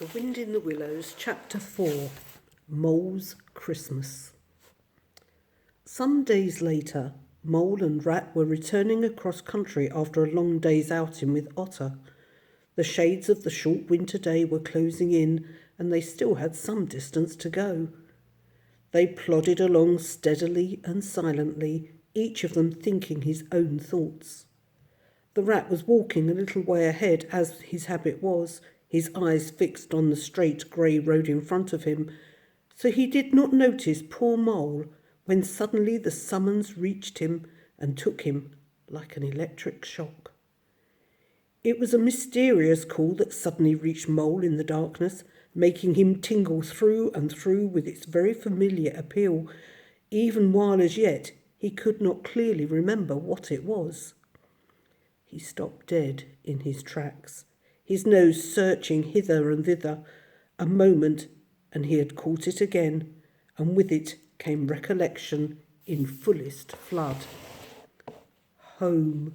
The Wind in the Willows, Chapter 4, Mole's Christmas. Some days later, Mole and Rat were returning across country after a long day's outing with Otter. The shades of the short winter day were closing in, and they still had some distance to go. They plodded along steadily and silently, each of them thinking his own thoughts. The Rat was walking a little way ahead, as his habit was, his eyes fixed on the straight grey road in front of him, so he did not notice poor Mole when suddenly the summons reached him and took him like an electric shock. It was a mysterious call that suddenly reached Mole in the darkness, making him tingle through and through with its very familiar appeal, even while as yet he could not clearly remember what it was. He stopped dead in his tracks, his nose searching hither and thither. A moment, and he had caught it again, and with it came recollection in fullest flood. Home.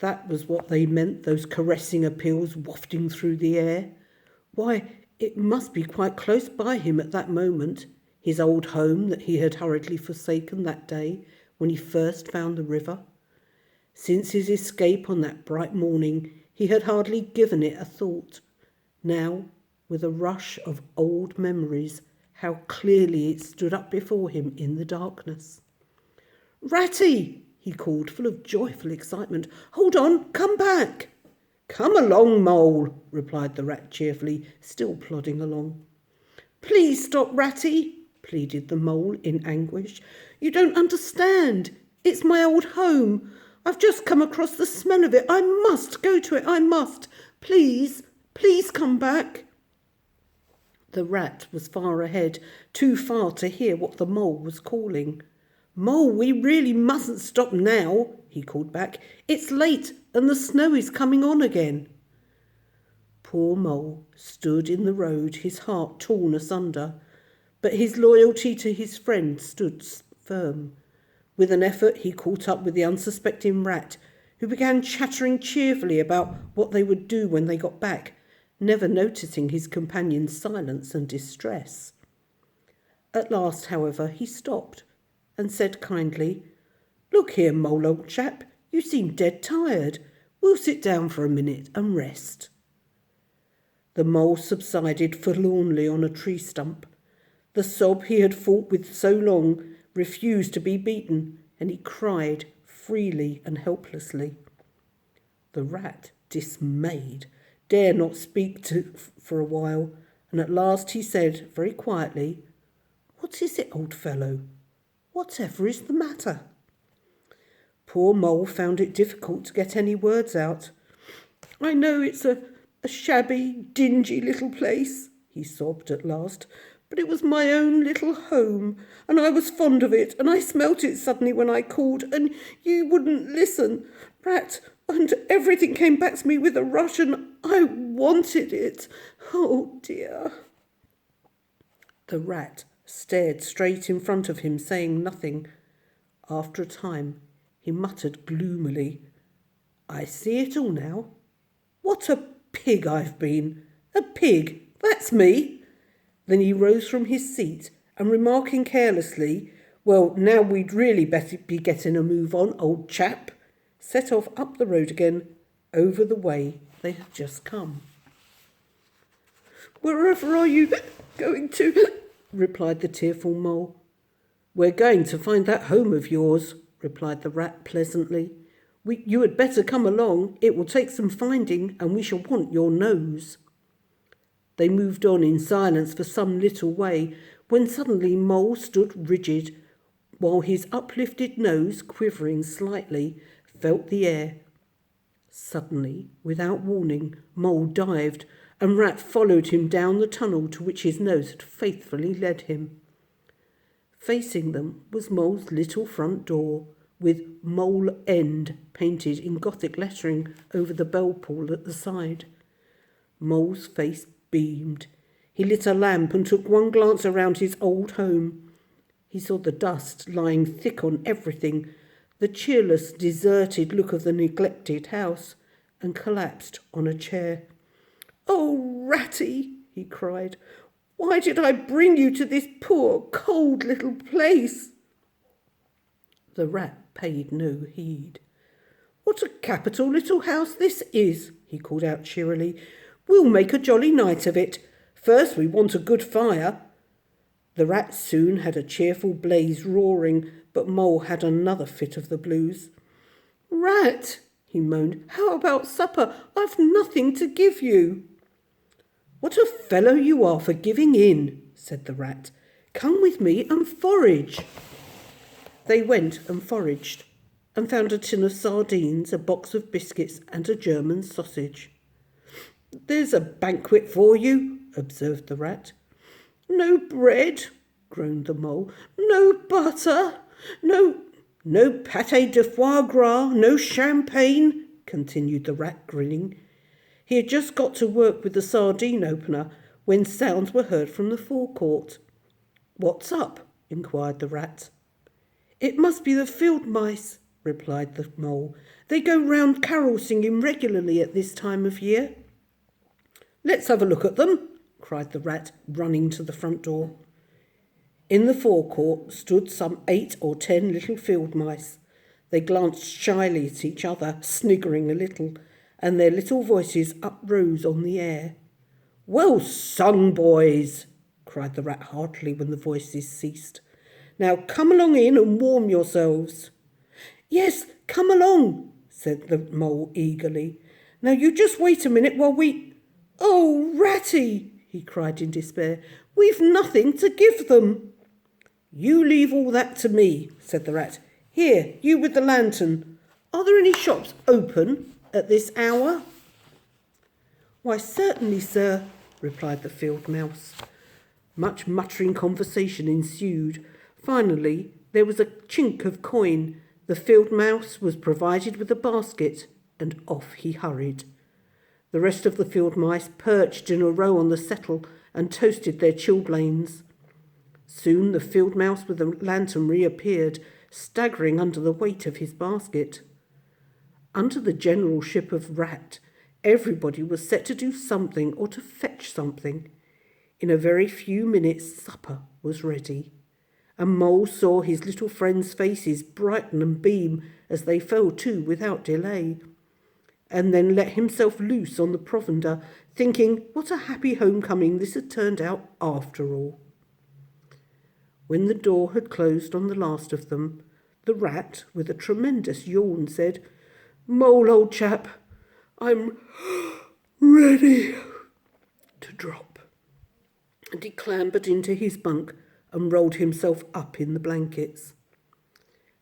That was what they meant, those caressing appeals wafting through the air. Why, it must be quite close by him at that moment, his old home that he had hurriedly forsaken that day when he first found the river. Since his escape on that bright morning, he had hardly given it a thought. Now, with a rush of old memories, how clearly it stood up before him in the darkness. "Ratty!" he called, full of joyful excitement. "Hold on, come back!" "Come along, Mole," replied the Rat cheerfully, still plodding along. "Please stop, Ratty," pleaded the Mole in anguish. "You don't understand. It's my old home. I've just come across the smell of it. I must go to it. I must. Please, please come back." The Rat was far ahead, too far to hear what the Mole was calling. "Mole, we really mustn't stop now," he called back. "It's late and the snow is coming on again." Poor Mole stood in the road, his heart torn asunder, but his loyalty to his friend stood firm. With an effort he caught up with the unsuspecting Rat, who began chattering cheerfully about what they would do when they got back, never noticing his companion's silence and distress. At last, however, he stopped and said kindly, "Look here, Mole, old chap, you seem dead tired. We'll sit down for a minute and rest." The Mole subsided forlornly on a tree stump. The sob he had fought with so long refused to be beaten, and he cried freely and helplessly. The Rat, dismayed, dare not speak for a while, and at last he said very quietly, "What is it, old fellow? Whatever is the matter?" Poor Mole found it difficult to get any words out. "I know it's a shabby, dingy little place," he sobbed at last, "but it was my own little home, and I was fond of it, and I smelt it suddenly when I called, and you wouldn't listen, Rat, and everything came back to me with a rush, and I wanted it. Oh dear." The Rat stared straight in front of him, saying nothing. After a time, he muttered gloomily, "I see it all now. What a pig I've been. A pig, that's me." Then he rose from his seat and, remarking carelessly, "Well, now we'd really better be getting a move on, old chap," set off up the road again, over the way they had just come. "Wherever are you going to?" replied the tearful Mole. "We're going to find that home of yours," replied the Rat pleasantly. You had better come along. It will take some finding, and we shall want your nose." They moved on in silence for some little way, when suddenly Mole stood rigid, while his uplifted nose, quivering slightly, felt the air. Suddenly, without warning, Mole dived, and Rat followed him down the tunnel to which his nose had faithfully led him. Facing them was Mole's little front door, with Mole End painted in Gothic lettering over the bell-pull at the side. Mole's face beamed. He lit a lamp and took one glance around his old home. He saw the dust lying thick on everything, the cheerless, deserted look of the neglected house, and collapsed on a chair. "Oh, Ratty," he cried. "Why did I bring you to this poor, cold little place?" The rat paid no heed. "What a capital little house this is," he called out cheerily. "We'll make a jolly night of it. First we want a good fire." The rat soon had a cheerful blaze roaring, but Mole had another fit of the blues. "Rat," he moaned, "how about supper? I've nothing to give you." "What a fellow you are for giving in," said the rat. "Come with me and forage." They went and foraged, and found a tin of sardines, a box of biscuits, and a German sausage. "There's a banquet for you," observed the rat. "No bread," groaned the Mole. "No butter. No pâté de foie gras, no champagne," continued the rat, grinning. He had just got to work with the sardine opener when sounds were heard from the forecourt. "What's up?" inquired the rat. "It must be the field mice," replied the Mole. "They go round carol singing regularly at this time of year." "Let's have a look at them," cried the rat, running to the front door. In the forecourt stood some 8 or 10 little field mice. They glanced shyly at each other, sniggering a little, and their little voices uprose on the air. "Well sung, boys!" cried the rat heartily when the voices ceased. "Now come along in and warm yourselves." "Yes, come along," said the Mole eagerly. "Now you just wait a minute while we—" "Oh, Ratty!" he cried in despair. "We've nothing to give them." "You leave all that to me," said the rat. "Here, you with the lantern. Are there any shops open at this hour?" "Why, certainly, sir," replied the field mouse. Much muttering conversation ensued. Finally, there was a chink of coin. The field mouse was provided with a basket, and off he hurried. The rest of the field mice perched in a row on the settle and toasted their chilblains. Soon the field mouse with the lantern reappeared, staggering under the weight of his basket. Under the generalship of Rat, everybody was set to do something or to fetch something. In a very few minutes supper was ready, and Mole saw his little friends' faces brighten and beam as they fell to without delay, and then let himself loose on the provender, thinking what a happy homecoming this had turned out after all. When the door had closed on the last of them, the rat, with a tremendous yawn, said, "Mole, old chap, I'm ready to drop." And he clambered into his bunk and rolled himself up in the blankets.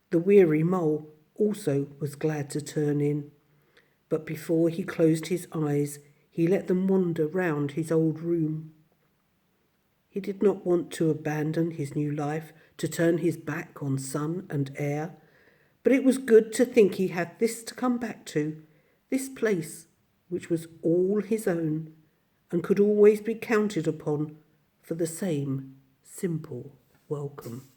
The weary Mole also was glad to turn in, but before he closed his eyes, he let them wander round his old room. He did not want to abandon his new life, to turn his back on sun and air, but it was good to think he had this to come back to, this place which was all his own and could always be counted upon for the same simple welcome.